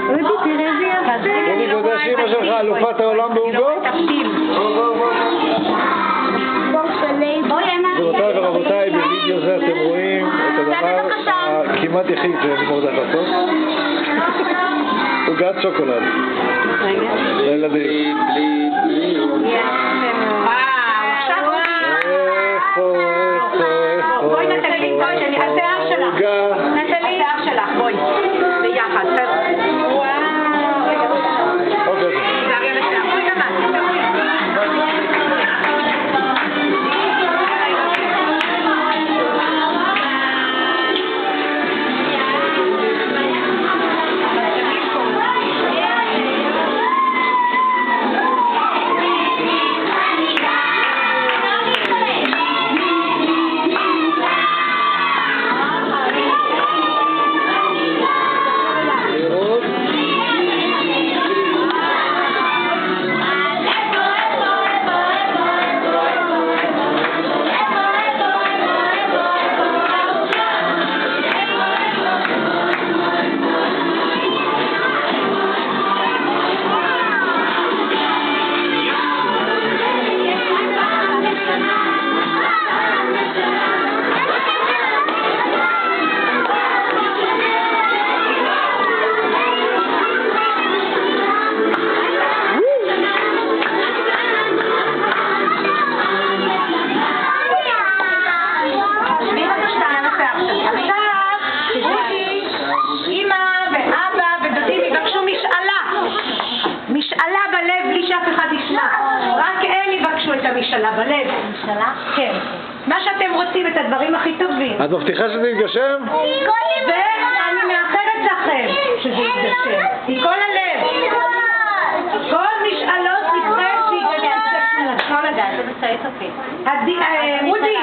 אודי, תראה איזה יפה. אודי, אתה יודע שאמא שלך אלופת העולם בעוגות? גבירותיי ורבותיי, בווידאו זה אתם רואים את הדבר הכמעט יחיד שאני מורדך לעשות. עוגת שוקולד. לילדים. בואי נטלי, בואי, השיער שלך. נטלי, השיער שלך, בואי. ביחד. וואו. אוקיי. משאלה בלב בלי שאף אחד ישמע. רק הם יבקשו את המשאלה בלב. משאלה? כן. מה שאתם רוצים, את הדברים הכי טובים. את מבטיחה שזה יתגשם? ואני מאחרת לכם שזה יתגשם. מכל הלב. כל משאלות נבחר שיתגשם. לא לדעת, זה בסייט אותי. אודי,